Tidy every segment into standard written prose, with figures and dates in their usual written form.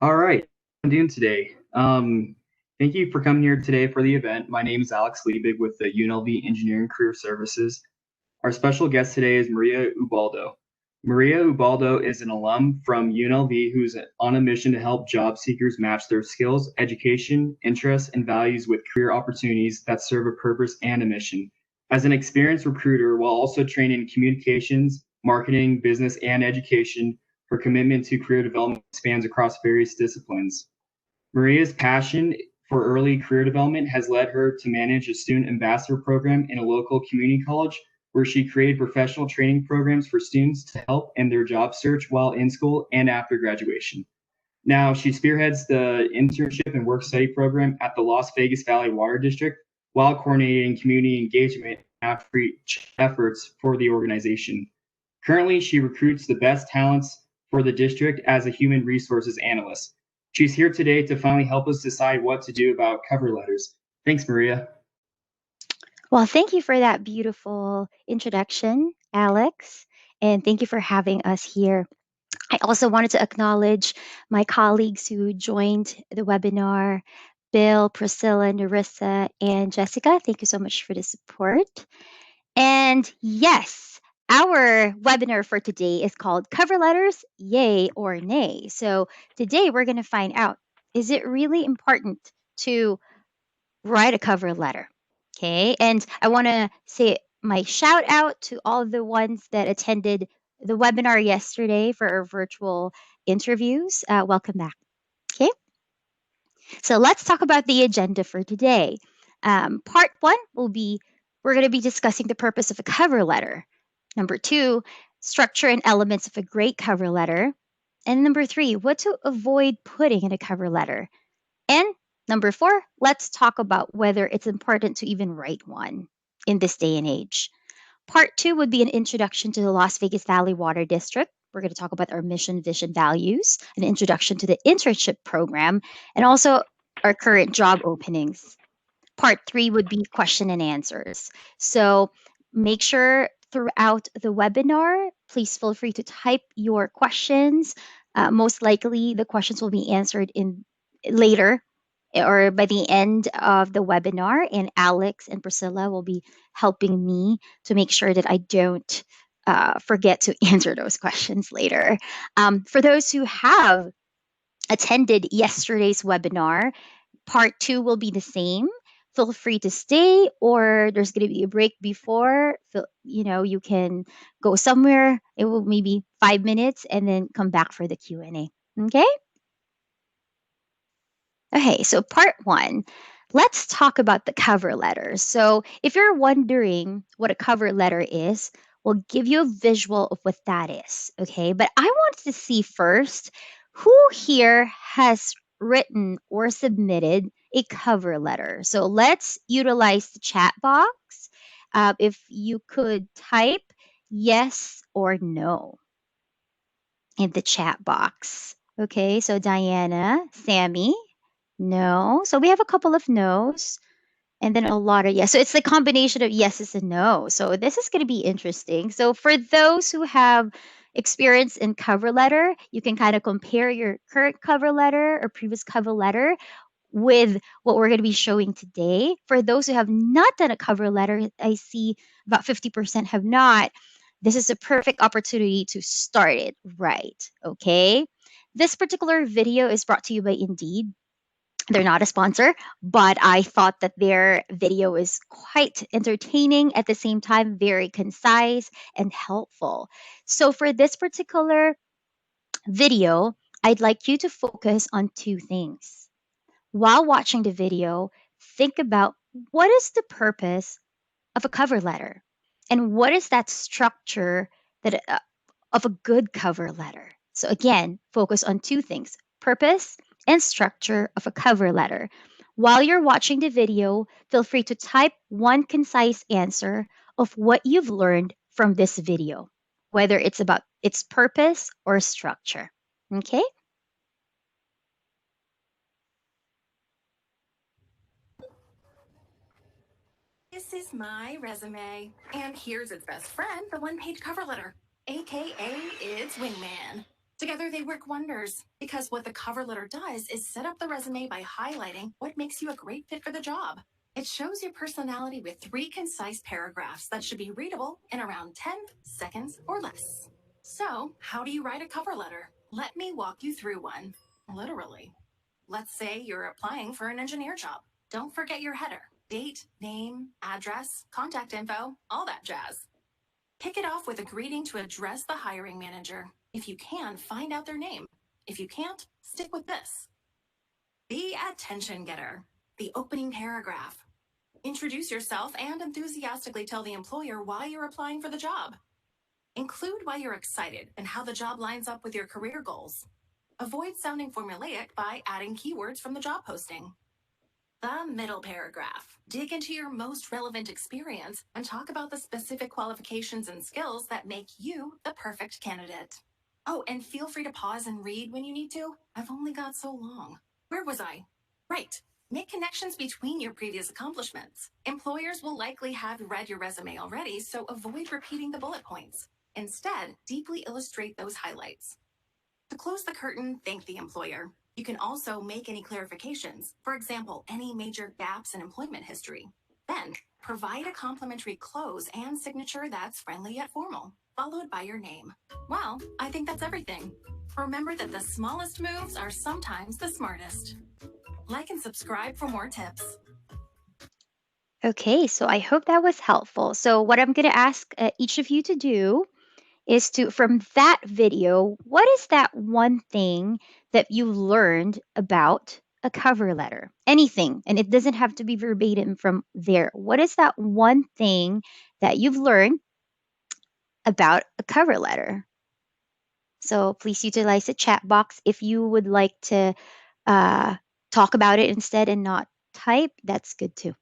All right, how I'm doing today. Thank you for coming here today for the event. My name is Alex Liebig with the UNLV Engineering Career Services. Our special guest today is Maria Ubaldo. Maria Ubaldo is an alum from UNLV who's on a mission to help job seekers match their skills, education, interests, and values with career opportunities that serve a purpose and a mission. As an experienced recruiter, while also trained in communications, marketing, business, and education, her commitment to career development spans across various disciplines. Maria's passion for early career development has led her to manage a student ambassador program in a local community college where she created professional training programs for students to help in their job search while in school and after graduation. Now, she spearheads the internship and work study program at the Las Vegas Valley Water District while coordinating community engagement and outreach efforts for the organization. Currently, she recruits the best talents for the district as a human resources analyst. She's here today to finally help us decide what to do about cover letters. Thanks, Maria. Well, thank you for that beautiful introduction, Alex, and thank you for having us here. I also wanted to acknowledge my colleagues who joined the webinar, Bill, Priscilla, Narissa, and Jessica. Thank you so much for the support. And yes, our webinar for today is called Cover Letters, Yay or Nay. So today we're going to find out, is it really important to write a cover letter? Okay. And I want to say my shout out to all the ones that attended the webinar yesterday for our virtual interviews. Welcome back. Okay. So let's talk about the agenda for today. Part one will be we're going to be discussing the purpose of a cover letter. Number two, structure and elements of a great cover letter. And number three, what to avoid putting in a cover letter. And number four, let's talk about whether it's important to even write one in this day and age. Part two would be an introduction to the Las Vegas Valley Water District. We're going to talk about our mission, vision, values, an introduction to the internship program, and also our current job openings. Part three would be question and answers. So make sure throughout the webinar, please feel free to type your questions. Most likely, the questions will be answered in later or by the end of the webinar, and Alex and Priscilla will be helping me to make sure that I don't forget to answer those questions later. For those who have attended yesterday's webinar, part two will be the same. Feel free to stay, or there's going to be a break before. You can go somewhere. It will maybe 5 minutes, and then come back for the Q&A. Okay. Okay, so part one, let's talk about the cover letter. So, if you're wondering what a cover letter is, we'll give you a visual of what that is. Okay, but I want to see first who here has written or submitted a cover letter. So, let's utilize the chat box. If you could type yes or no in the chat box. Okay, so Diana, Sammy, no. So we have a couple of no's and then a lot of yes. So it's the combination of yeses and no. So this is going to be interesting. So for those who have experience in cover letter, you can kind of compare your current cover letter or previous cover letter with what we're going to be showing today. For those who have not done a cover letter, I see about 50% have not. This is a perfect opportunity to start it right. Okay. This particular video is brought to you by Indeed. They're not a sponsor, but I thought that their video is quite entertaining, at the same time, very concise and helpful. So, for this particular video, I'd like you to focus on two things. While watching the video, think about what is the purpose of a cover letter and what is that structure that of a good cover letter. So again, focus on two things: purpose and structure of a cover letter. While you're watching the video, feel free to type one concise answer of what you've learned from this video, whether it's about its purpose or structure. Okay? This is my resume. And here's its best friend, the one page cover letter, AKA its wingman. Together, they work wonders because what the cover letter does is set up the resume by highlighting what makes you a great fit for the job. It shows your personality with 3 concise paragraphs that should be readable in around 10 seconds or less. So, how do you write a cover letter? Let me walk you through one. Literally. Let's say you're applying for an engineer job. Don't forget your header. Date, name, address, contact info, all that jazz. Kick it off with a greeting to address the hiring manager. If you can, find out their name. If you can't, stick with this. Be attention getter. The opening paragraph. Introduce yourself and enthusiastically tell the employer why you're applying for the job. Include why you're excited and how the job lines up with your career goals. Avoid sounding formulaic by adding keywords from the job posting. The middle paragraph. Dig into your most relevant experience and talk about the specific qualifications and skills that make you the perfect candidate. Oh, and feel free to pause and read when you need to. I've only got so long. Where was I? Right. Make connections between your previous accomplishments. Employers will likely have read your resume already, so avoid repeating the bullet points. Instead, deeply illustrate those highlights. To close the curtain, thank the employer. You can also make any clarifications, for example, any major gaps in employment history. Then, provide a complimentary close and signature that's friendly yet formal, followed by your name. Well, I think that's everything. Remember that the smallest moves are sometimes the smartest. Like and subscribe for more tips. Okay, so I hope that was helpful. So what I'm going to ask each of you to do is to, from that video, what is that one thing that you learned about a cover letter? Anything, and it doesn't have to be verbatim from there. What is that one thing that you've learned about a cover letter? So please utilize the chat box. If you would like to talk about it instead and not type, that's good too.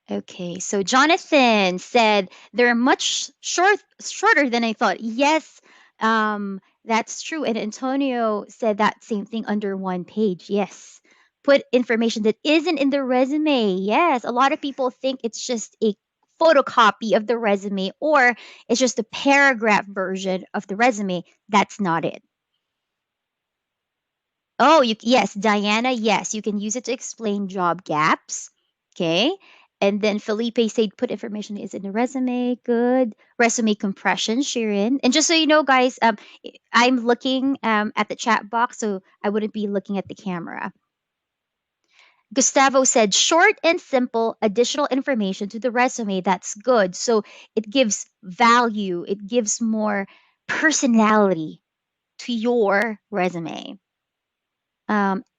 Okay, so Jonathan said they're much shorter than I thought. Yes, that's true. And Antonio said that same thing under one page. Yes. Put information that isn't in the resume. Yes, a lot of people think it's just a photocopy of the resume or it's just a paragraph version of the resume. That's not it. Oh, yes, Diana, yes, you can use it to explain job gaps. Okay. And then Felipe said put information is in the resume. Good. Resume compression, Sharon. And just so you know, guys, I'm looking at the chat box, so I wouldn't be looking at the camera. Gustavo said short and simple additional information to the resume. That's good. So it gives value, it gives more personality to your resume.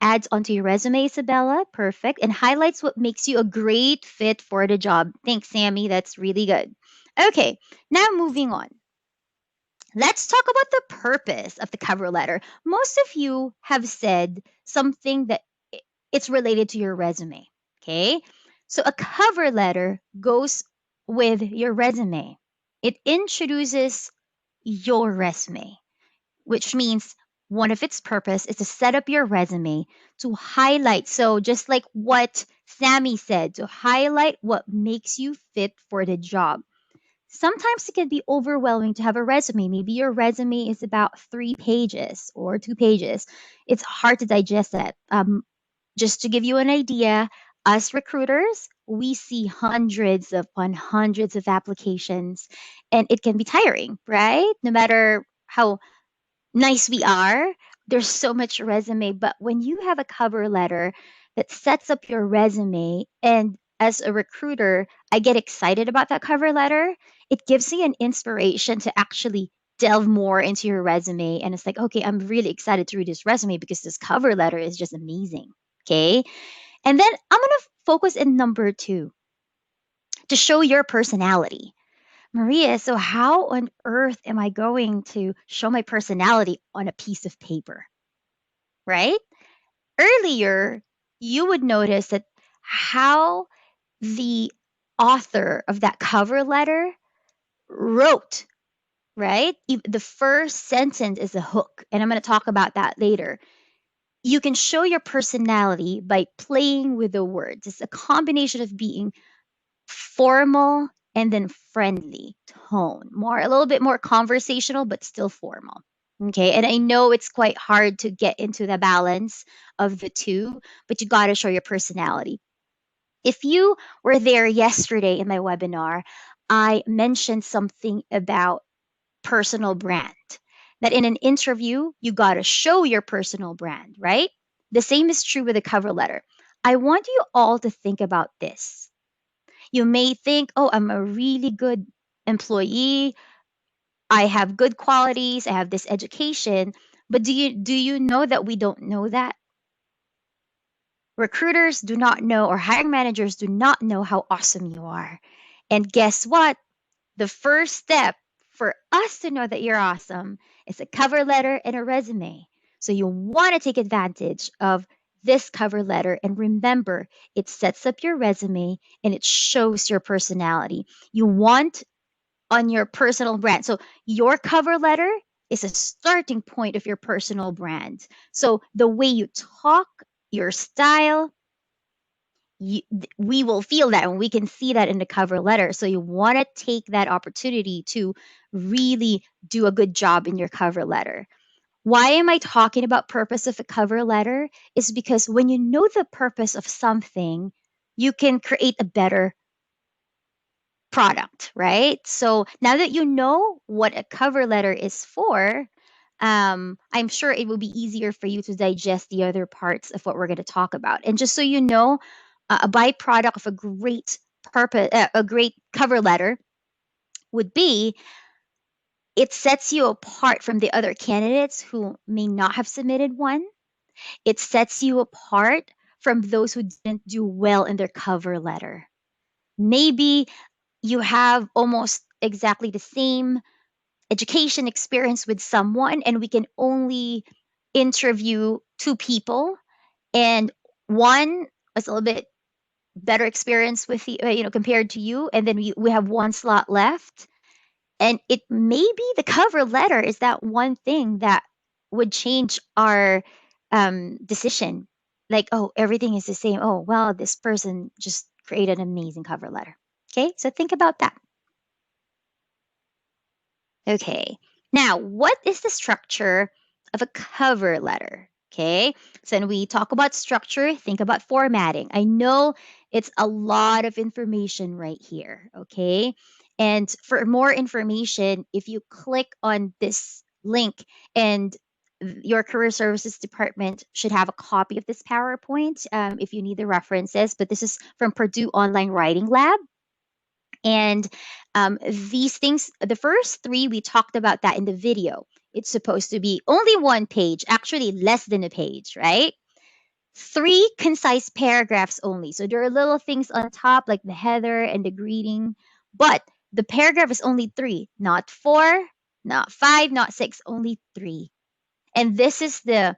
Adds onto your resume, Isabella. Perfect. And highlights what makes you a great fit for the job. Thanks, Sammy. That's really good. Okay, now moving on. Let's talk about the purpose of the cover letter. Most of you have said something that it's related to your resume. Okay, so a cover letter goes with your resume. It introduces your resume, which means one of its purpose is to set up your resume to highlight. So just like what Sammy said, to highlight what makes you fit for the job. Sometimes it can be overwhelming to have a resume. Maybe your resume is about 3 pages or 2 pages. It's hard to digest that. Just to give you an idea, us recruiters, we see hundreds upon hundreds of applications, and it can be tiring, right? No matter how nice we are. There's so much resume, but when you have a cover letter that sets up your resume, and as a recruiter, I get excited about that cover letter, it gives me an inspiration to actually delve more into your resume. And it's like, okay, I'm really excited to read this resume because this cover letter is just amazing. Okay. And then I'm going to focus in number 2 to show your personality. Maria, so how on earth am I going to show my personality on a piece of paper? Right? Earlier, you would notice that how the author of that cover letter wrote, right? The first sentence is a hook, and I'm going to talk about that later. You can show your personality by playing with the words. It's a combination of being formal and then friendly tone, a little bit more conversational, but still formal. Okay, and I know it's quite hard to get into the balance of the two, but you got to show your personality. If you were there yesterday in my webinar, I mentioned something about personal brand. That in an interview, you got to show your personal brand, right? The same is true with a cover letter. I want you all to think about this. You may think, oh, I'm a really good employee. I have good qualities. I have this education. But do you know that we don't know that? Recruiters do not know, or hiring managers do not know how awesome you are. And guess what? The first step for us to know that you're awesome is a cover letter and a resume. So you want to take advantage of this cover letter, and remember, it sets up your resume and it shows your personality. You want on your personal brand. So your cover letter is a starting point of your personal brand. So the way you talk, your style, we will feel that and we can see that in the cover letter. So you want to take that opportunity to really do a good job in your cover letter. Why am I talking about purpose of a cover letter? Is because when you know the purpose of something, you can create a better product, right? So now that you know what a cover letter is for, I'm sure it will be easier for you to digest the other parts of what we're going to talk about. And just so you know, a byproduct of a great purpose, a great cover letter would be it sets you apart from the other candidates who may not have submitted one. It sets you apart from those who didn't do well in their cover letter. Maybe you have almost exactly the same education experience with someone, and we can only interview two people, and one is a little bit better experience with you, compared to you, and then we have one slot left, and it may be the cover letter is that one thing that would change our decision. Like, oh, everything is the same. Oh, well, this person just created an amazing cover letter. Okay, so think about that. Okay. Now, what is the structure of a cover letter? Okay. So when we talk about structure, think about formatting. I know it's a lot of information right here. Okay. And for more information, if you click on this link, and your career services department should have a copy of this PowerPoint if you need the references. But this is from Purdue Online Writing Lab. And these things, the first three, we talked about that in the video. It's supposed to be only one page, actually less than a page, right? 3 concise paragraphs only. So there are little things on top like the header and the greeting, but the paragraph is only 3, not 4, not 5, not 6, only 3. And this is the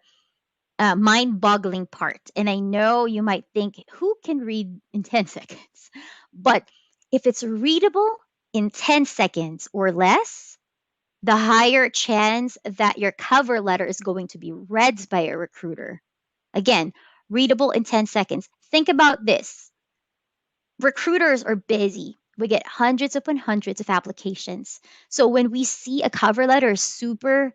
mind-boggling part. And I know you might think, who can read in 10 seconds? But if it's readable in 10 seconds or less, the higher chance that your cover letter is going to be read by a recruiter. Again, readable in 10 seconds. Think about this. Recruiters are busy. We get hundreds upon hundreds of applications. So when we see a cover letter super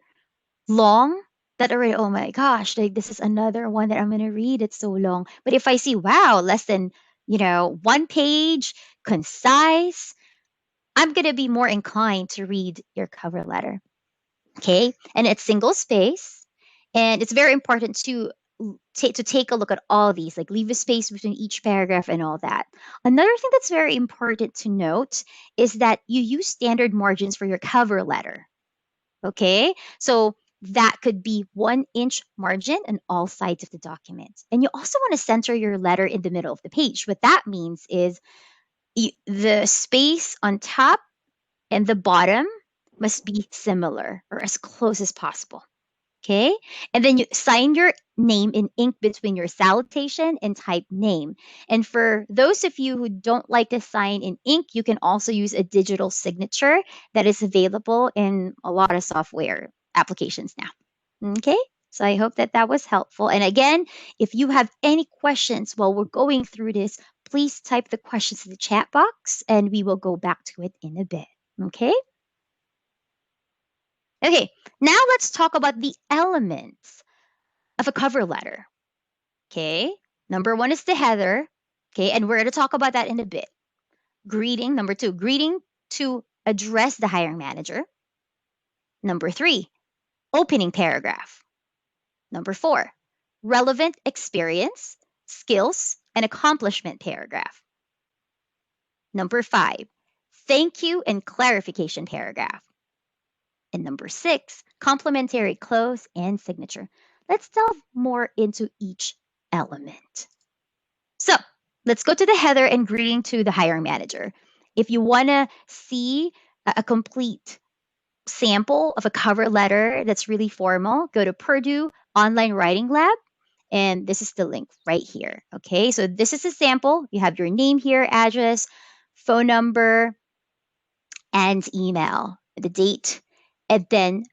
long, that already, oh my gosh, like this is another one that I'm going to read. It's so long. But if I see, wow, less than, 1 page, concise, I'm going to be more inclined to read your cover letter. Okay. And it's single space. And it's very important to take a look at all these, like leave a space between each paragraph and all that. Another thing that's very important to note is that you use standard margins for your cover letter. Okay, so that could be 1-inch margin on all sides of the document. And you also want to center your letter in the middle of the page. What that means is the space on top and the bottom must be similar or as close as possible. Okay, and then you sign your name in ink between your salutation and type name. And for those of you who don't like to sign in ink, you can also use a digital signature that is available in a lot of software applications now. Okay, so I hope that that was helpful. And again, if you have any questions while we're going through this, please type the questions in the chat box and we will go back to it in a bit. Okay. Okay, now let's talk about the elements of a cover letter. Okay, number one is the header. Okay, and we're going to talk about that in a bit. Greeting, number two, greeting to address the hiring manager. Number three, opening paragraph. Number four, relevant experience, skills, and accomplishment paragraph. Number five, thank you and clarification paragraph. And number six, complementary close and signature. Let's delve more into each element. So let's go to the header and greeting to the hiring manager. If you want to see a complete sample of a cover letter that's really formal, go to Purdue Online Writing Lab. And this is the link right here. Okay, so this is a sample. You have your name here, address, phone number, and email, the date, and then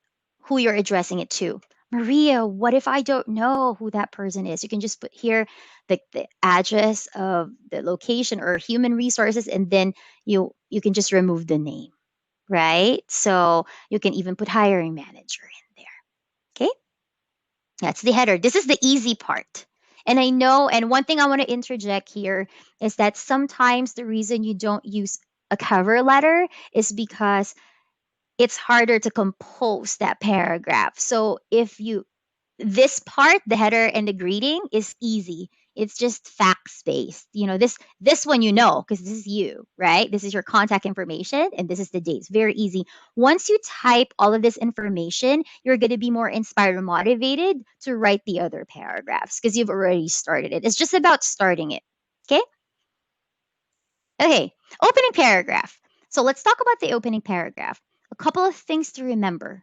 who you're addressing it to. Maria, what if I don't know who that person is? You can just put here the address of the location or human resources, and then you can just remove the name, right? So you can even put hiring manager in there. Okay, that's the header. This is the easy part. And I know, and one thing I want to interject here is that sometimes the reason you don't use a cover letter is because it's harder to compose that paragraph. So if you, this part, the header and the greeting is easy. It's just facts based. You know, this one you know because this is you, right? This is your contact information and this is the dates. Very easy. Once you type all of this information, you're going to be more inspired and motivated to write the other paragraphs because you've already started it. It's just about starting it. Okay? Okay, opening paragraph. So let's talk about the opening paragraph. A couple of things to remember.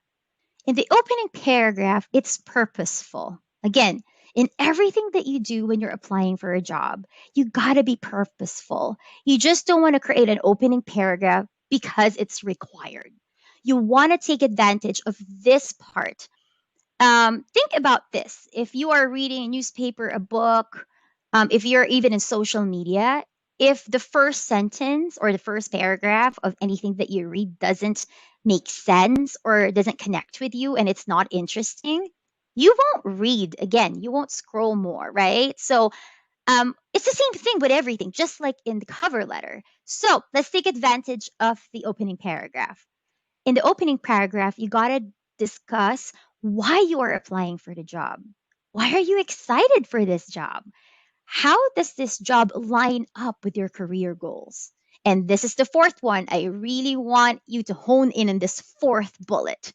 In the opening paragraph, it's purposeful. Again, in everything that you do when you're applying for a job, you got to be purposeful. You just don't want to create an opening paragraph because it's required. You want to take advantage of this part. Think about this. If you are reading a newspaper, a book, if you're even in social media, if the first sentence or the first paragraph of anything that you read doesn't make sense or doesn't connect with you and it's not interesting, you won't read again. You won't scroll more, right? So it's the same thing with everything, just like in the cover letter. So let's take advantage of the opening paragraph. In the opening paragraph, you got to discuss why you are applying for the job. Why are you excited for this job? How does this job line up with your career goals? And this is the fourth one. I really want you to hone in on this fourth bullet.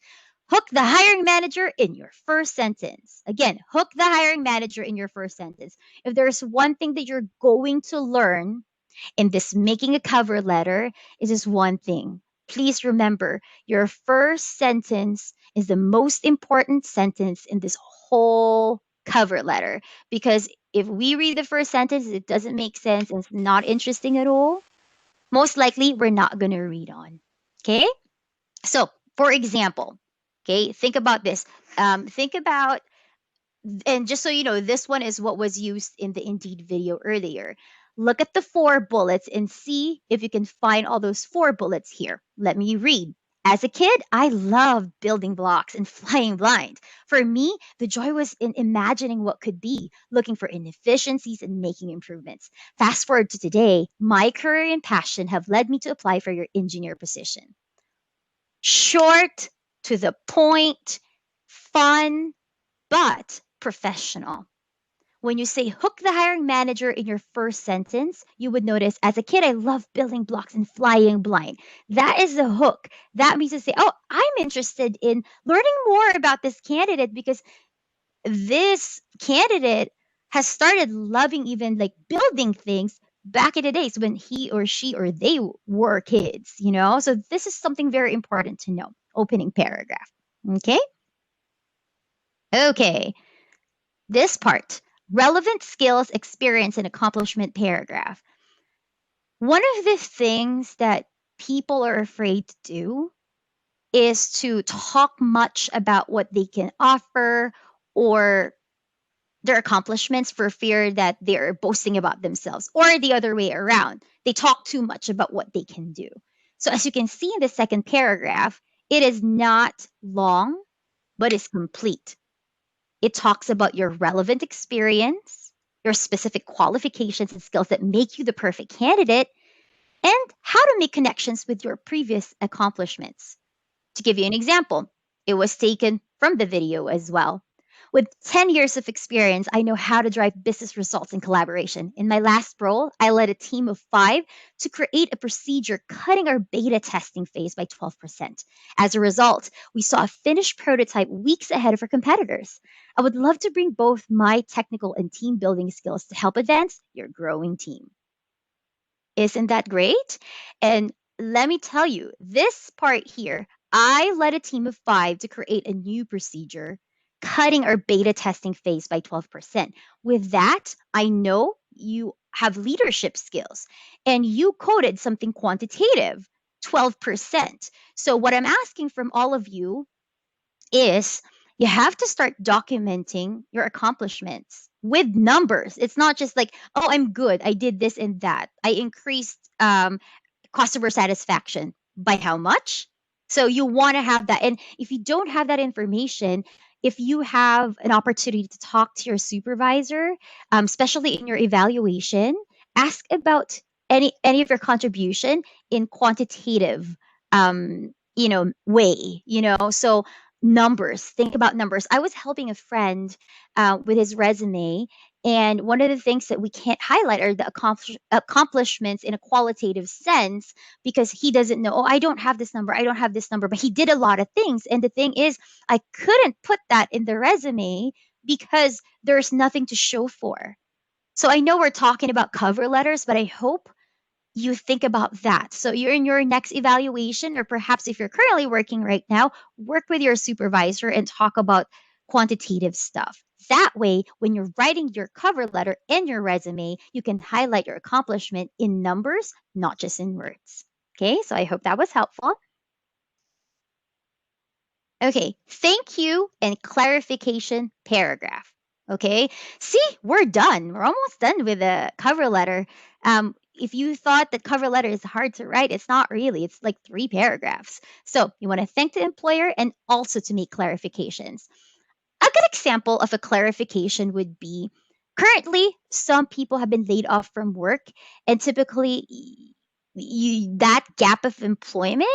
Hook the hiring manager in your first sentence. Again, hook the hiring manager in your first sentence. If there's one thing that you're going to learn in this making a cover letter, is this one thing. Please remember, your first sentence is the most important sentence in this whole cover letter. Because if we read the first sentence, it doesn't make sense and it's not interesting at all, most likely we're not going to read on. Okay? So, for example, okay, think about this. Think about, and just so you know, this one is what was used in the Indeed video earlier. Look at the 4 bullets and see if you can find all those 4 bullets here. Let me read. As a kid, I loved building blocks and flying blind. For me, the joy was in imagining what could be, looking for inefficiencies and making improvements. Fast forward to today, my career and passion have led me to apply for your engineer position. Short, to the point, fun, but professional. When you say hook the hiring manager in your first sentence, you would notice as a kid, I love building blocks and flying blind. That is the hook. That means to say, oh, I'm interested in learning more about this candidate because this candidate has started loving even like building things back in the days when he or she or they were kids, you know? So this is something very important to know. Opening paragraph. Okay? Okay. This part, relevant skills, experience, and accomplishment paragraph. One of the things that people are afraid to do is to talk much about what they can offer or their accomplishments for fear that they're boasting about themselves, or the other way around. They talk too much about what they can do. So, as you can see in the second paragraph, It is not long, but is complete. It talks about your relevant experience, your specific qualifications and skills that make you the perfect candidate, and how to make connections with your previous accomplishments. To give you an example, it was taken from the video as well. With 10 years of experience, I know how to drive business results in collaboration. In my last role, I led a team of 5 to create a procedure cutting our beta testing phase by 12%. As a result, we saw a finished prototype weeks ahead of our competitors. I would love to bring both my technical and team building skills to help advance your growing team. Isn't that great? And let me tell you, this part here, I led a team of 5 to create a new procedure, cutting our beta testing phase by 12%. With that, I know you have leadership skills and you coded something quantitative, 12%. So, what I'm asking from all of you is you have to start documenting your accomplishments with numbers. It's not just like, oh, I'm good. I did this and that. I increased customer satisfaction by how much? So you want to have that. And if you don't have that information, if you have an opportunity to talk to your supervisor, especially in your evaluation, ask about any of your contribution in quantitative way, so numbers, think about numbers. I was helping a friend with his resume, and one of the things that we can't highlight are the accomplishments in a qualitative sense because he doesn't know, oh, I don't have this number, I don't have this number, but he did a lot of things. And the thing is, I couldn't put that in the resume because there's nothing to show for. So I know we're talking about cover letters, but I hope you think about that. So you're in your next evaluation, or perhaps if you're currently working right now, work with your supervisor and talk about quantitative stuff. That way, when you're writing your cover letter and your resume, you can highlight your accomplishment in numbers, not just in words. Okay, so I hope that was helpful. Okay, thank you and clarification paragraph. Okay, see, we're done. We're almost done with the cover letter. If you thought that cover letter is hard to write, it's not really. It's like 3 paragraphs. So you want to thank the employer and also to make clarifications. A good example of a clarification would be currently some people have been laid off from work, and typically that gap of employment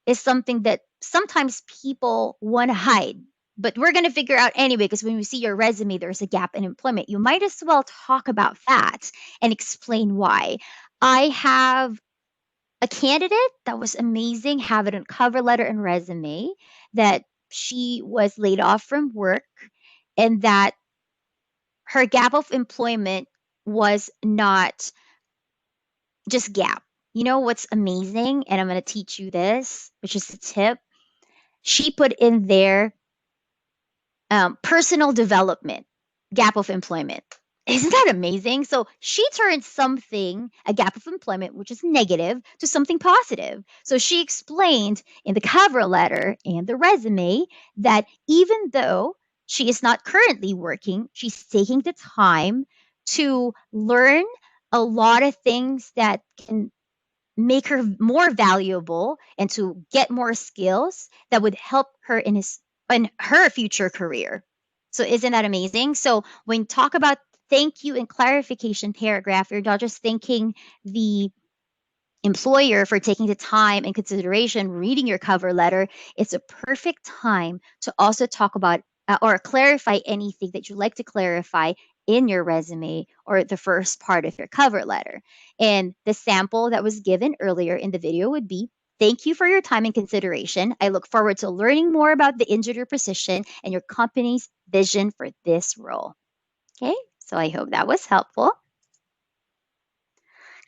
is something that sometimes people want to hide. But we're going to figure out anyway, because when we see your resume, there's a gap in employment. You might as well talk about that and explain why. I have a candidate that was amazing, have it on cover letter and resume, that she was laid off from work and that her gap of employment was not just gap. You know what's amazing? And I'm going to teach you this, which is a tip. She put in there personal development, gap of employment. Isn't that amazing? So she turned something, a gap of employment, which is negative, to something positive. So she explained in the cover letter and the resume that even though she is not currently working, she's taking the time to learn a lot of things that can make her more valuable and to get more skills that would help her in her future career. So isn't that amazing? So when you talk about thank you and clarification paragraph, you're not just thanking the employer for taking the time and consideration reading your cover letter. It's a perfect time to also talk about or clarify anything that you'd like to clarify in your resume or the first part of your cover letter. And the sample that was given earlier in the video would be, thank you for your time and consideration. I look forward to learning more about the engineer position and your company's vision for this role. Okay, so I hope that was helpful.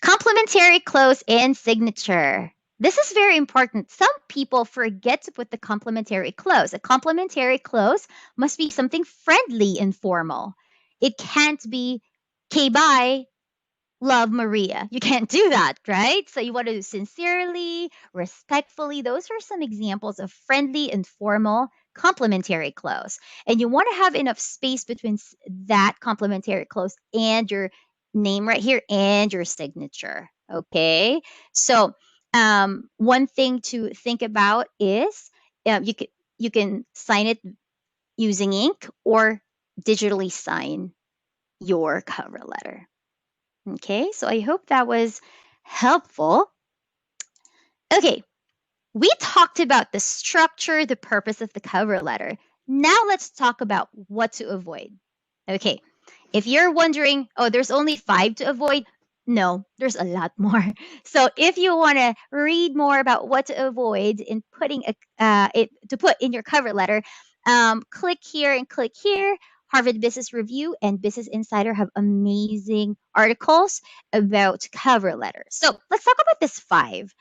Complementary close and signature. This is very important. Some people forget to put the complementary close. A complementary close must be something friendly and formal. It can't be, okay, bye, love, Maria. You can't do that, right? So you want to do sincerely, respectfully. Those are some examples of friendly and formal complementary close. And you want to have enough space between that complementary close and your name right here and your signature. Okay. So One thing to think about is you can sign it using ink or digitally sign your cover letter. Okay, so I hope that was helpful. Okay, we talked about the structure, the purpose of the cover letter. Now let's talk about what to avoid. Okay, if you're wondering, oh, there's only 5 to avoid, no, there's a lot more. So if you want to read more about what to avoid in putting it to put in your cover letter, click here and click here. Harvard Business Review and Business Insider have amazing articles about cover letters. So let's talk about this 5.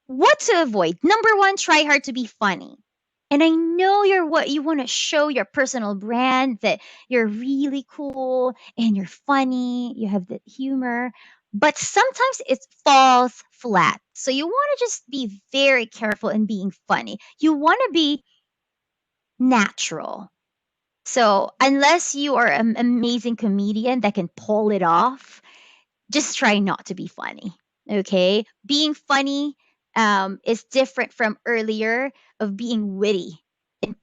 What to avoid? Number 1, try hard to be funny. And I know you want to show your personal brand, that you're really cool and you're funny, you have the humor, but sometimes it falls flat. So you want to just be very careful in being funny. You want to be natural. So unless you are an amazing comedian that can pull it off, just try not to be funny. Okay, being funny is different from earlier of being witty and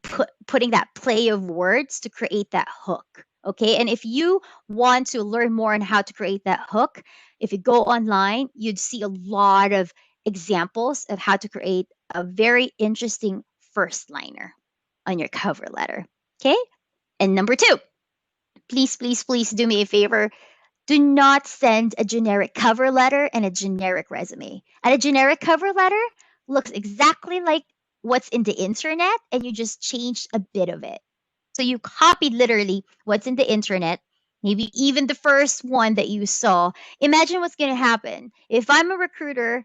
putting that play of words to create that hook. Okay, and if you want to learn more on how to create that hook, if you go online, you'd see a lot of examples of how to create a very interesting first liner on your cover letter. Okay, and number 2, please, please, please do me a favor. Do not send a generic cover letter and a generic resume. And a generic cover letter looks exactly like what's in the internet, and you just changed a bit of it. So you copied literally what's in the internet, maybe even the first one that you saw. Imagine what's going to happen. If I'm a recruiter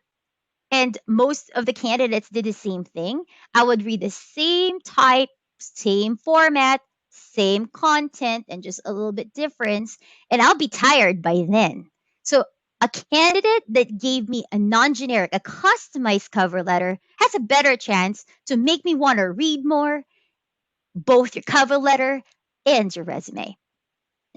and most of the candidates did the same thing, I would read the same type, same format, same content, and just a little bit difference, and I'll be tired by then. So a candidate that gave me a non-generic, a customized cover letter has a better chance to make me want to read more, both your cover letter and your resume.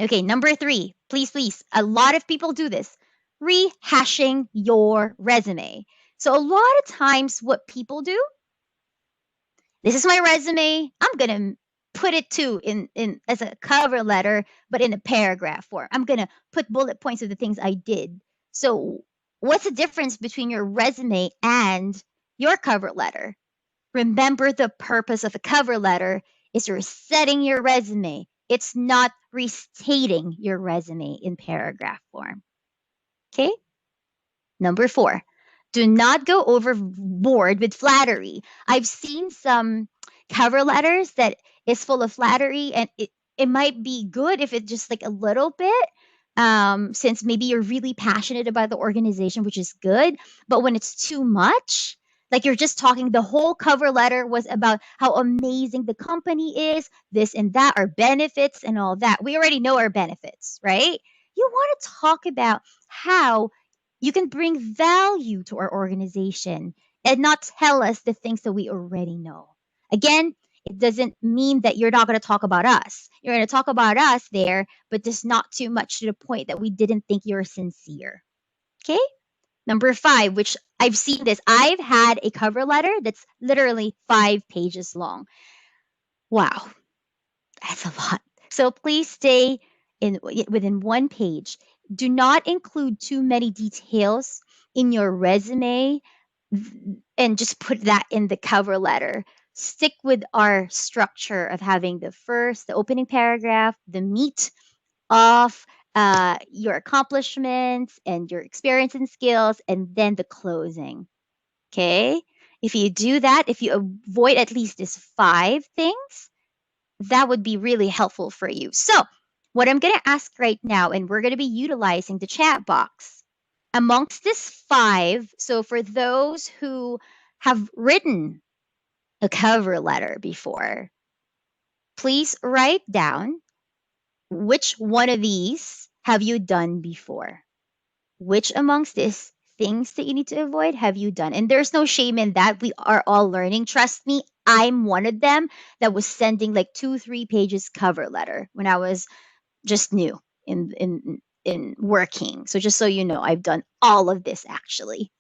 Okay, number 3, please, please. A lot of people do this. Rehashing your resume. So a lot of times what people do, this is my resume. I'm going to put it too in as a cover letter, but in a paragraph form. I'm going to put bullet points of the things I did. So what's the difference between your resume and your cover letter? Remember, the purpose of a cover letter is you're setting your resume. It's not restating your resume in paragraph form. Okay? Number 4, do not go overboard with flattery. I've seen some cover letters that is full of flattery, and it might be good if it's just like a little bit, since maybe you're really passionate about the organization, which is good. But when it's too much, like you're just talking, the whole cover letter was about how amazing the company is, this and that, our benefits and all that. We already know our benefits, right? You want to talk about how you can bring value to our organization and not tell us the things that we already know. Again, it doesn't mean that you're not going to talk about us. You're going to talk about us there, but just not too much to the point that we didn't think you're sincere. Okay? Number 5, which I've seen this. I've had a cover letter that's literally 5 pages long. Wow. That's a lot. So please stay within 1 page. Do not include too many details in your resume and just put that in the cover letter. Stick with our structure of having the opening paragraph, the meat of your accomplishments and your experience and skills, and then the closing. Okay? If you do that, if you avoid at least these 5 things, that would be really helpful for you. So what I'm going to ask right now, and we're going to be utilizing the chat box. Amongst this 5, so for those who have written a cover letter before, please write down which one of these have you done before? Which amongst these things that you need to avoid have you done? And there's no shame in that. We are all learning. Trust me, I'm one of them that was sending like 2-3 pages cover letter when I was just new in working. So just so you know, I've done all of this actually.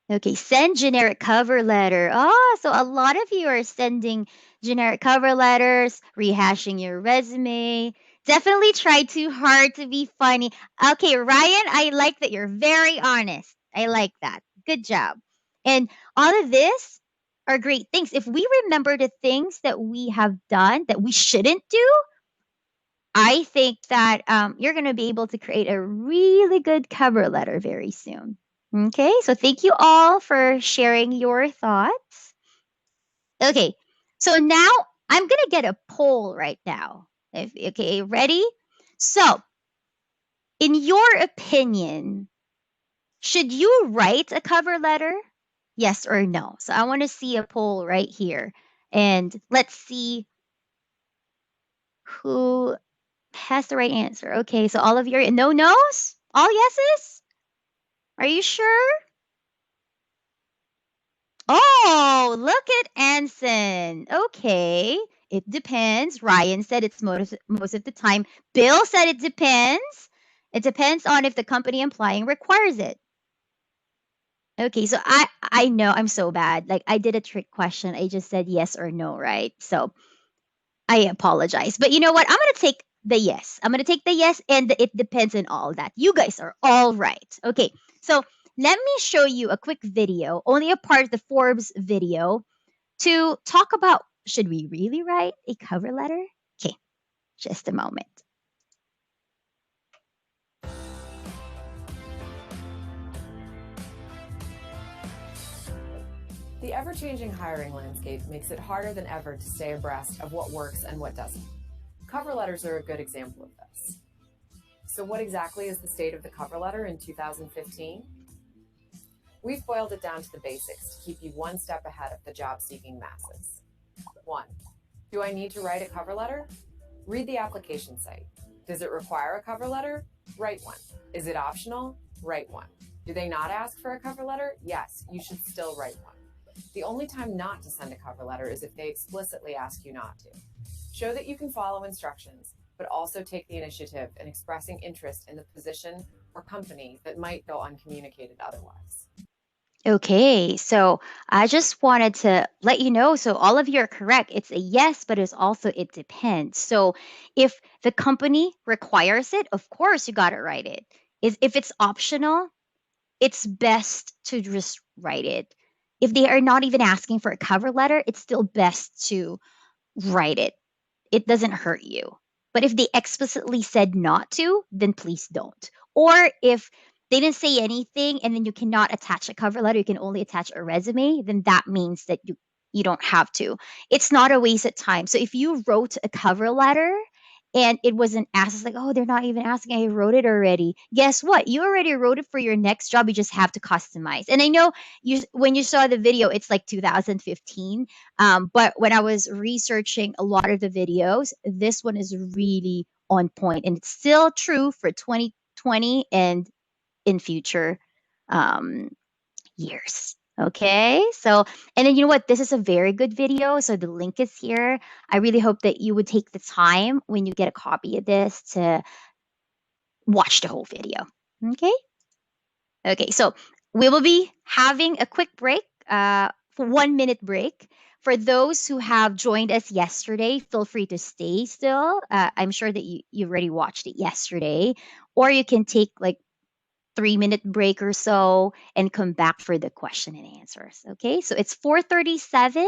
Okay, send generic cover letter. Oh, so a lot of you are sending generic cover letters, rehashing your resume. Definitely try too hard to be funny. Okay, Ryan, I like that you're very honest. I like that. Good job. And all of this are great things. If we remember the things that we have done that we shouldn't do, I think that you're going to be able to create a really good cover letter very soon. Okay, so thank you all for sharing your thoughts. Okay, so now I'm going to get a poll right now. Okay, ready? So, in your opinion, should you write a cover letter? Yes or no? So, I want to see a poll right here. And let's see who has the right answer. Okay, so all of your no nos? All yeses? Are you sure? Oh, look at Anson. Okay. It depends. Ryan said it's most of the time. Bill said it depends. It depends on if the company implying requires it. Okay, so I know I'm so bad. Like I did a trick question. I just said yes or no, right? So I apologize. But you know what? I'm going to take the yes. I'm going to take the yes and it depends on all that. You guys are all right. Okay. So let me show you a quick video, only a part of the Forbes video to talk about should we really write a cover letter? Okay. Just a moment. The ever-changing hiring landscape makes it harder than ever to stay abreast of what works and what doesn't. Cover letters are a good example of this. So what exactly is the state of the cover letter in 2015? We've boiled it down to the basics to keep you one step ahead of the job-seeking masses. 1. Do I need to write a cover letter? Read the application site. Does it require a cover letter? Write one. Is it optional? Write one. Do they not ask for a cover letter? Yes, you should still write one. The only time not to send a cover letter is if they explicitly ask you not to. Show that you can follow instructions, but also take the initiative in expressing interest in the position or company that might go uncommunicated otherwise. Okay, so I just wanted to let you know. So all of you are correct. It's a yes, but it's also it depends. So if the company requires it, of course you got to write it. Is if it's optional, it's best to just write it. If they are not even asking for a cover letter, it's still best to write it. It doesn't hurt you. But if they explicitly said not to, then please don't. Or if they didn't say anything and then you cannot attach a cover letter, you can only attach a resume, then that means that you don't have to. It's not a waste of time. So if you wrote a cover letter and it wasn't asked, it's like, oh, they're not even asking. I wrote it already. Guess what? You already wrote it for your next job. You just have to customize. And I know you when you saw the video, it's like 2015. But when I was researching a lot of the videos, this one is really on point, and it's still true for 2020 and in future um, years. Okay, so and then you know what? This is a very good video. So the link is here. I really hope that you would take the time when you get a copy of this to watch the whole video. Okay. Okay, so we will be having a quick break, for 1 minute break. For those who have joined us yesterday, feel free to stay still. I'm sure that you already watched it yesterday, or you can take like 3 minute break or so and come back for the question and answers. Okay, so it's 4:37.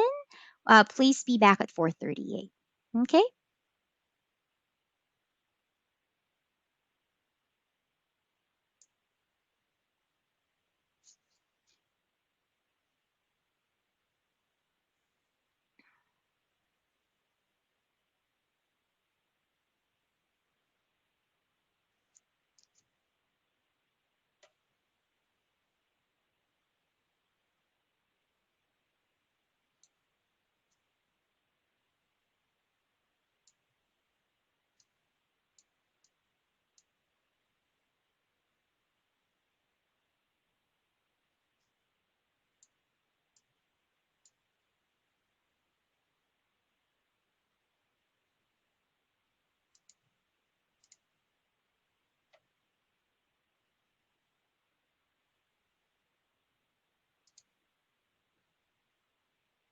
Please be back at 4:38. Okay.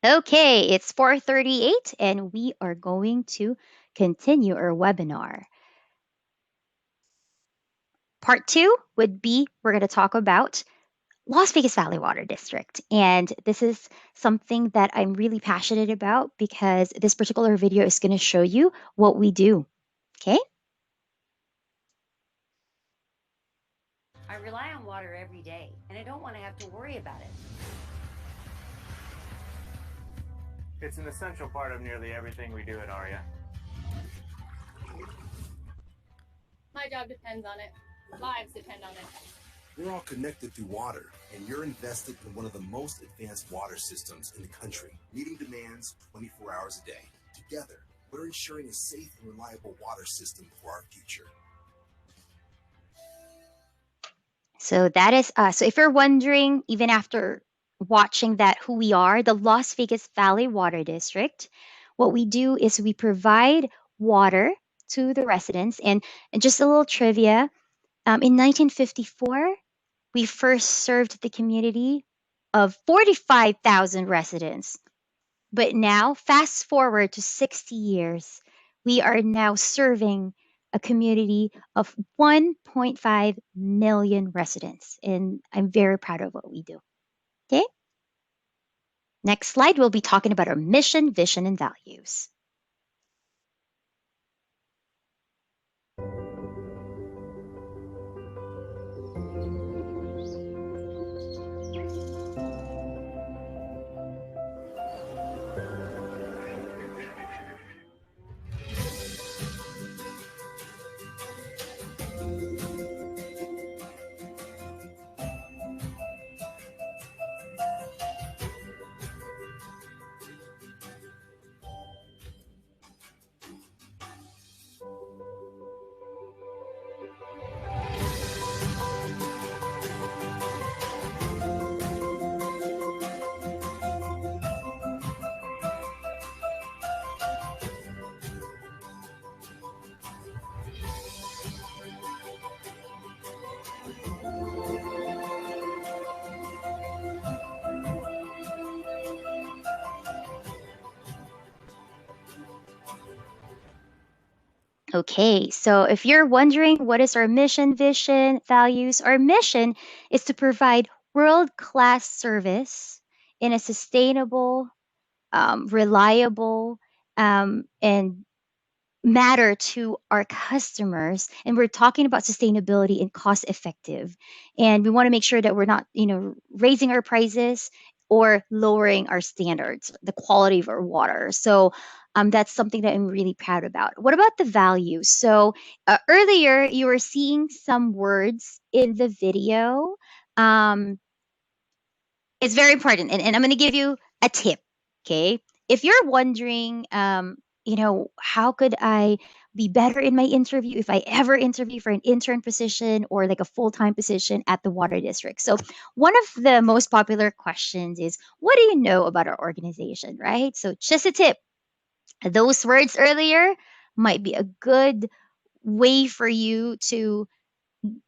Okay, it's 4:38 and we are going to continue our webinar. Part 2 would be we're going to talk about Las Vegas Valley Water District. And this is something that I'm really passionate about because this particular video is going to show you what we do. Okay? I rely on water every day, and I don't want to have to worry about it. It's an essential part of nearly everything we do at ARIA. My job depends on it. Lives depend on it. We're all connected through water, and you're invested in one of the most advanced water systems in the country, meeting demands 24 hours a day. Together, we're ensuring a safe and reliable water system for our future. So that is us. So if you're wondering, even after watching that, who we are, the Las Vegas Valley Water District, what we do is we provide water to the residents. And just a little trivia, in 1954, we first served the community of 45,000 residents. But now, fast forward to 60 years, we are now serving a community of 1.5 million residents. And I'm very proud of what we do. Okay? Next slide, we'll be talking about our mission, vision, and values. Okay, so if you're wondering what is our mission, vision, values, our mission is to provide world-class service in a sustainable, reliable, and matter to our customers. And we're talking about sustainability and cost effective. And we want to make sure that we're not, raising our prices or lowering our standards, the quality of our water. So that's something that I'm really proud about. What about the values? So earlier you were seeing some words in the video. It's very important. And I'm going to give you a tip. Okay. If you're wondering, how could I be better in my interview if I ever interview for an intern position or like a full-time position at the water district? So one of the most popular questions is, what do you know about our organization, right? So just a tip. Those words earlier might be a good way for you to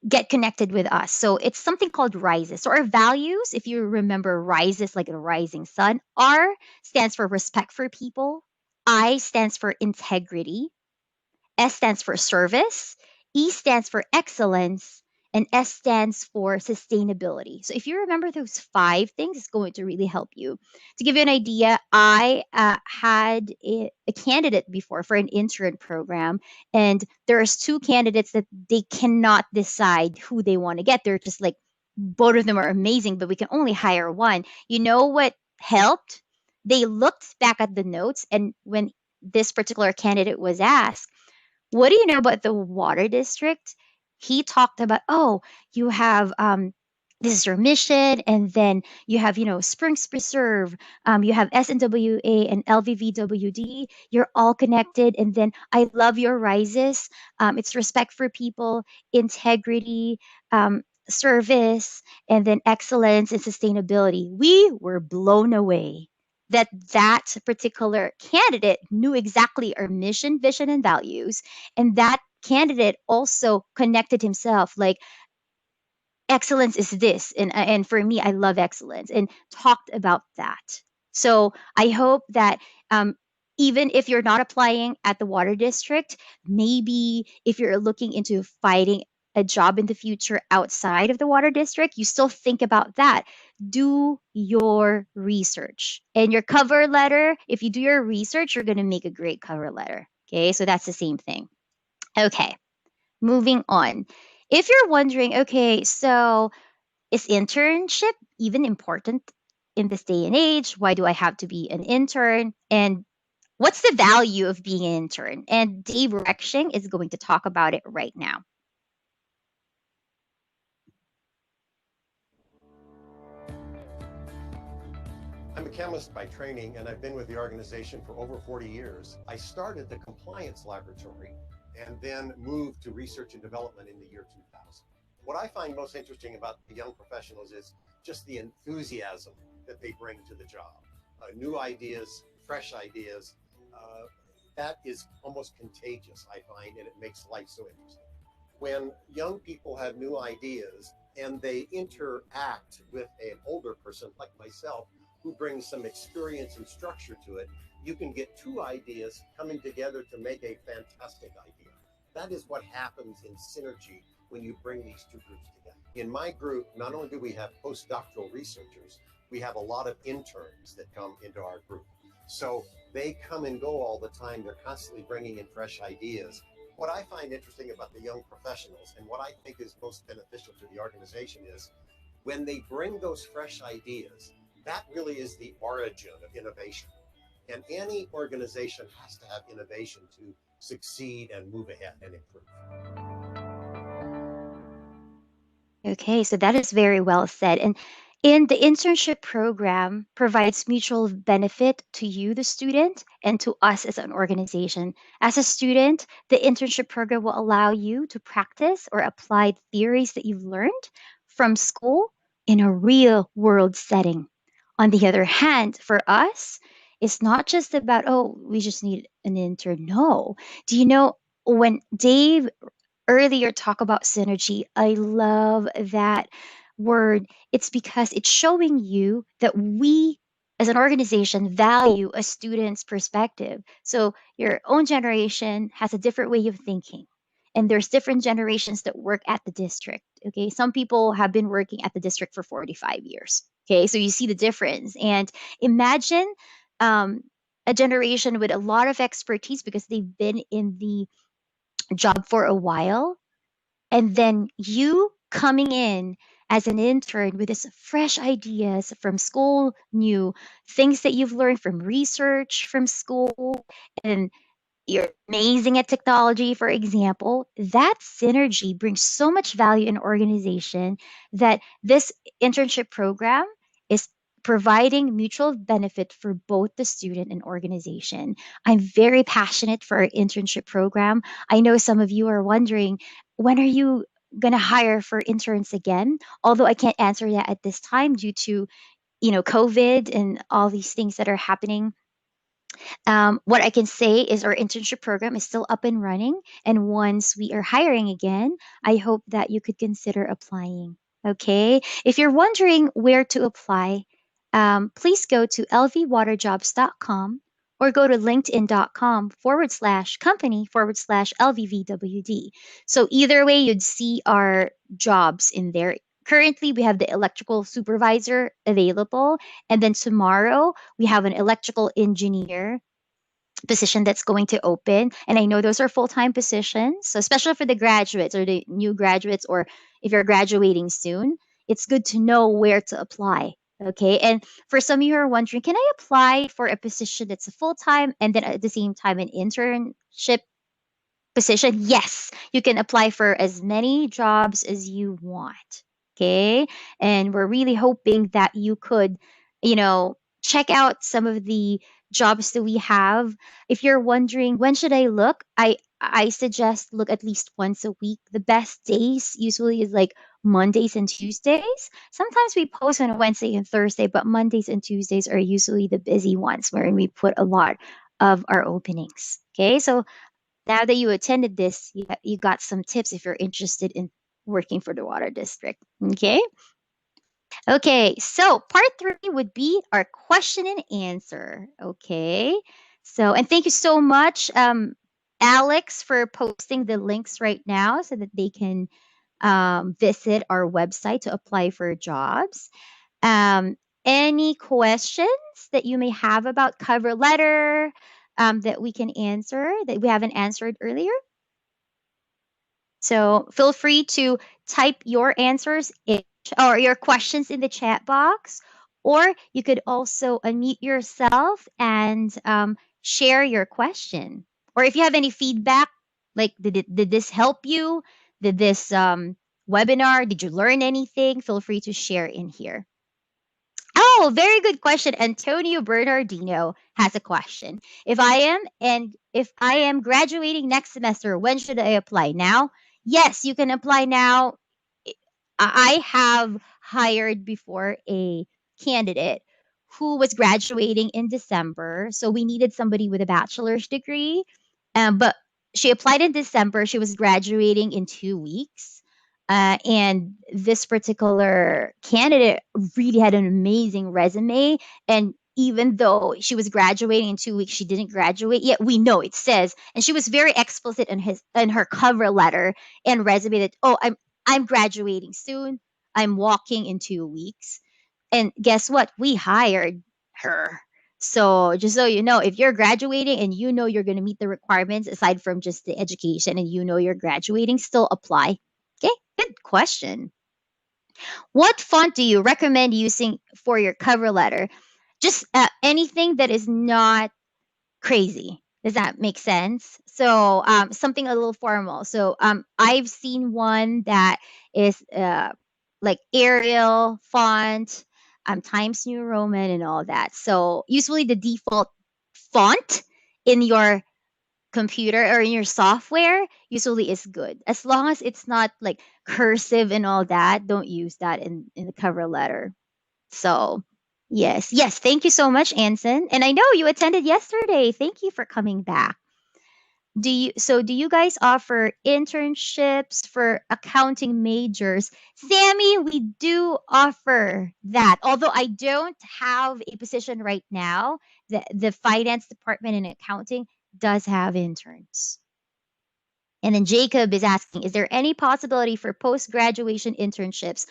get connected with us. So it's something called rises. So our values, if you remember, rises like a rising sun. R stands for respect for people. I stands for integrity. S stands for service. E stands for excellence. And S stands for sustainability. So if you remember those 5 things, it's going to really help you. To give you an idea, I had a candidate before for an intern program, and there's 2 candidates that they cannot decide who they want to get. They're just like, both of them are amazing, but we can only hire one. You know what helped? They looked back at the notes, and when this particular candidate was asked, what do you know about the water district? He talked about, oh, you have this is your mission, and then you have, Springs Preserve, you have SNWA and LVVWD. You're all connected, and then I love your rises. It's respect for people, integrity, service, and then excellence and sustainability. We were blown away that particular candidate knew exactly our mission, vision, and values. And that candidate also connected himself like, excellence is this. And for me, I love excellence, and talked about that. So I hope that even if you're not applying at the water district, maybe if you're looking into finding a job in the future outside of the water district, you still think about that. Do your research. And your cover letter, if you do your research, you're going to make a great cover letter. Okay, so that's the same thing. Okay, moving on. If you're wondering, okay, so is internship even important in this day and age? Why do I have to be an intern? And what's the value of being an intern? And Dave Rekshing is going to talk about it right now. I'm a chemist by training, and I've been with the organization for over 40 years. I started the compliance laboratory and then moved to research and development in the year 2000. What I find most interesting about the young professionals is just the enthusiasm that they bring to the job. New ideas, fresh ideas, that is almost contagious, I find, and it makes life so interesting. When young people have new ideas and they interact with an older person like myself, who brings some experience and structure to it, you can get two ideas coming together to make a fantastic idea. That is what happens in synergy when you bring these two groups together. In my group, not only do we have postdoctoral researchers, we have a lot of interns that come into our group. So they come and go all the time. They're constantly bringing in fresh ideas. What I find interesting about the young professionals and what I think is most beneficial to the organization is when they bring those fresh ideas, that really is the origin of innovation. And any organization has to have innovation to succeed and move ahead and improve. Okay, so that is very well said. And in the internship program provides mutual benefit to you, the student, and to us as an organization. As a student, the internship program will allow you to practice or apply theories that you've learned from school in a real world setting. On the other hand, for us, it's not just about, oh, we just need an intern. No. Do you know when Dave earlier talk about synergy, I love that word. It's because it's showing you that we as an organization value a student's perspective. So your own generation has a different way of thinking. And there's different generations that work at the district. Okay. Some people have been working at the district for 45 years. Okay. So you see the difference. And imagine um, a generation with a lot of expertise because they've been in the job for a while, and then you coming in as an intern with this fresh ideas from school, new things that you've learned from research from school, and you're amazing at technology, for example, that synergy brings so much value in an organization that this internship program is providing mutual benefit for both the student and organization. I'm very passionate for our internship program. I know some of you are wondering, when are you going to hire for interns again? Although I can't answer that at this time due to, COVID and all these things that are happening. What I can say is our internship program is still up and running. And once we are hiring again, I hope that you could consider applying. Okay. If you're wondering where to apply, please go to lvwaterjobs.com or go to linkedin.com/company/LVVWD. So either way, you'd see our jobs in there. Currently, we have the electrical supervisor available. And then tomorrow, we have an electrical engineer position that's going to open. And I know those are full time positions. So, especially for the graduates or the new graduates, or if you're graduating soon, it's good to know where to apply. Okay. And for some of you who are wondering, can I apply for a position that's a full time and then at the same time an internship position? Yes, you can apply for as many jobs as you want. Okay. And we're really hoping that you could, check out some of the jobs that we have. If you're wondering when should I look, I suggest look at least once a week. The best days usually is like Mondays and Tuesdays. Sometimes we post on a Wednesday and Thursday, but Mondays and Tuesdays are usually the busy ones where we put a lot of our openings. Okay. So now that you attended this, you got some tips if you're interested in working for the water district. Okay. Okay, so part 3 would be our question and answer. Okay, so and thank you so much, Alex, for posting the links right now so that they can visit our website to apply for jobs. Um, any questions that you may have about cover letter that we can answer that we haven't answered earlier? So feel free to type your answers or your questions in the chat box, or you could also unmute yourself and share your question. Or if you have any feedback, like did this help you? Did this webinar, did you learn anything? Feel free to share in here. Oh, very good question. Antonio Bernardino has a question. If I am graduating next semester, when should I apply? Now? Yes, you can apply now. I have hired before a candidate who was graduating in December, so we needed somebody with a bachelor's degree. But she applied in December. She was graduating in 2 weeks. And this particular candidate really had an amazing resume. And even though she was graduating in 2 weeks, she didn't graduate yet. We know it says, and she was very explicit in her cover letter and resume that, oh, I'm graduating soon. I'm walking in 2 weeks. And guess what? We hired her. So just so you know, if you're graduating and you know you're going to meet the requirements aside from just the education and you know you're graduating, still apply. Okay, good question. What font do you recommend using for your cover letter? Just anything that is not crazy. Does that make sense? So something a little formal. So I've seen one that is like Arial font, Times New Roman, and all that. So usually the default font in your computer or in your software usually is good as long as it's not like cursive and all that. Don't use that in the cover letter. So, yes. Thank you so much, Anson. And I know you attended yesterday. Thank you for coming back. Do you guys offer internships for accounting majors? Sammy, we do offer that. Although I don't have a position right now, the finance department in accounting does have interns. And then Jacob is asking, is there any possibility for post-graduation internships?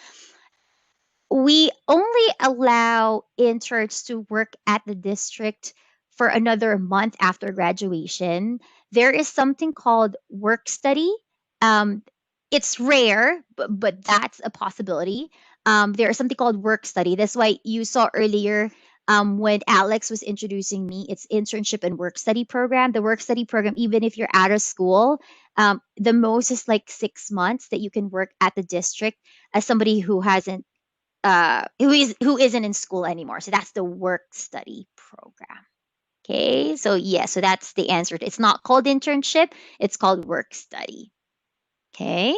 We only allow interns to work at the district for another month after graduation. There is something called work study. Um, it's rare, but that's a possibility. There is something called work study. That's why you saw earlier when Alex was introducing me, it's internship and work study program. The work study program, even if you're out of school, the most is like 6 months that you can work at the district as somebody who hasn't who isn't in school anymore. So that's the work study program. Okay, so yeah, so that's the answer. It's not called internship, it's called work study. Okay.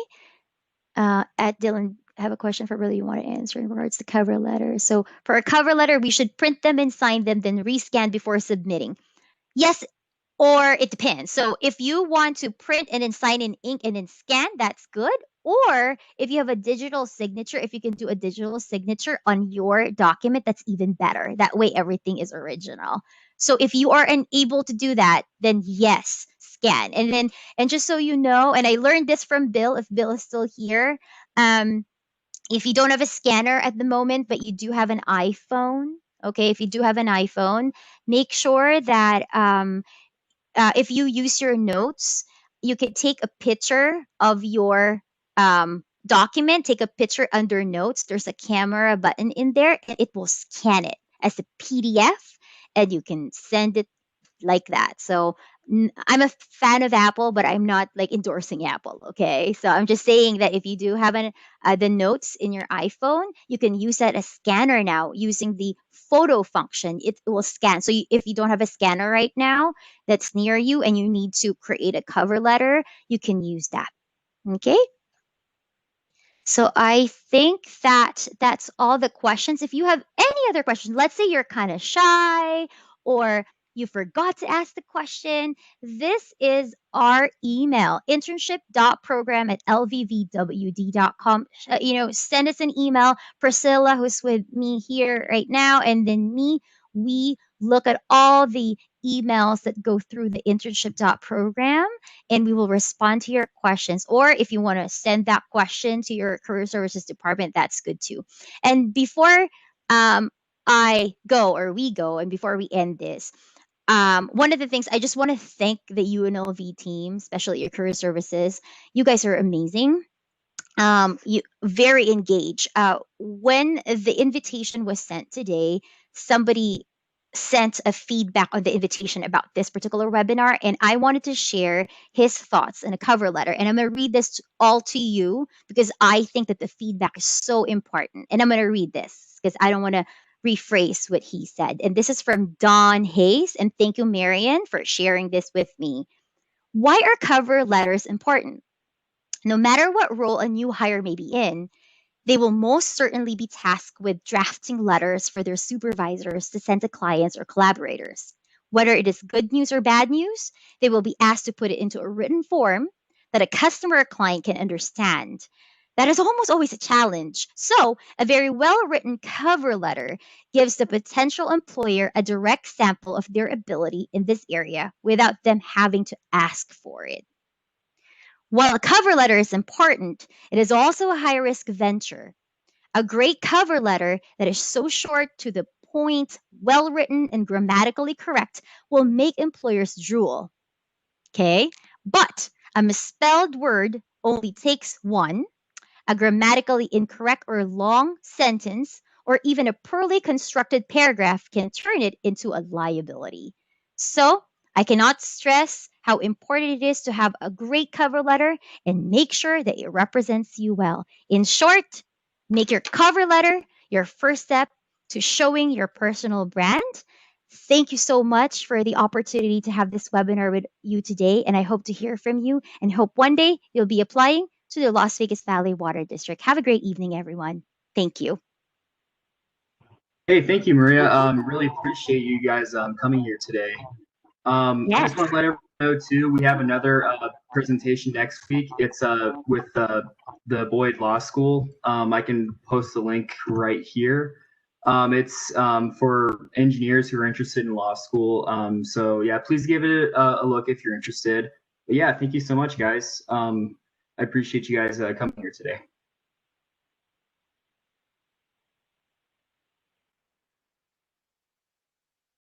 At Dylan, I have a question for Billy you want to answer in regards to cover letter. So for a cover letter, we should print them and sign them, then rescan before submitting. Yes, or it depends. So if you want to print and then sign in ink and then scan, that's good. Or if you have a digital signature, if you can do a digital signature on your document, that's even better. That way everything is original. So if you are unable to do that, then yes, scan. And just so you know, and I learned this from Bill, if Bill is still here, if you don't have a scanner at the moment, but you do have an iPhone, okay, if you do have an iPhone, make sure that if you use your notes, you can take a picture of your document, take a picture under notes. There's a camera button in there, and it will scan it as a PDF, and you can send it like that. So I'm a fan of Apple, but I'm not like endorsing Apple. Okay, so I'm just saying that if you do have the notes in your iPhone, you can use that as scanner now using the photo function. It will scan. So if you don't have a scanner right now that's near you and you need to create a cover letter, you can use that. Okay. So I think that that's all the questions. If you have any other questions, let's say you're kind of shy or you forgot to ask the question, this is our email, internship.program@lvvwd.com. Send us an email. Priscilla, who's with me here right now, and then me, we look at all the emails that go through the internship.program, and we will respond to your questions. Or if you want to send that question to your career services department, that's good too. And before we go, and before we end this, one of the things I just want to thank the UNLV team, especially your career services. You guys are amazing. You very engaged. When the invitation was sent today, somebody sent a feedback on the invitation about this particular webinar, and I wanted to share his thoughts in a cover letter. And I'm going to read this all to you because I think that the feedback is so important. And I'm going to read this because I don't want to rephrase what he said. And this is from Don Hayes. And thank you, Marian, for sharing this with me. Why are cover letters important? No matter what role a new hire may be in, they will most certainly be tasked with drafting letters for their supervisors to send to clients or collaborators. Whether it is good news or bad news, they will be asked to put it into a written form that a customer or client can understand. That is almost always a challenge. So, a very well-written cover letter gives the potential employer a direct sample of their ability in this area without them having to ask for it. While a cover letter is important, it is also a high-risk venture. A great cover letter that is so short, to the point, well-written, and grammatically correct will make employers drool. Okay? But a misspelled word only takes one. A grammatically incorrect or long sentence, or even a poorly constructed paragraph can turn it into a liability. So, I cannot stress how important it is to have a great cover letter and make sure that it represents you well. In short, make your cover letter your first step to showing your personal brand. Thank you so much for the opportunity to have this webinar with you today, and I hope to hear from you and hope one day you'll be applying to the Las Vegas Valley Water District. Have a great evening, everyone. Thank you. Hey, thank you, Maria. Really appreciate you guys coming here today. I just want to let everyone know too, we have another presentation next week. It's with the Boyd Law School. I can post the link right here. It's for engineers who are interested in law school. So yeah, please give it a look if you're interested. But yeah, thank you so much, guys. I appreciate you guys coming here today.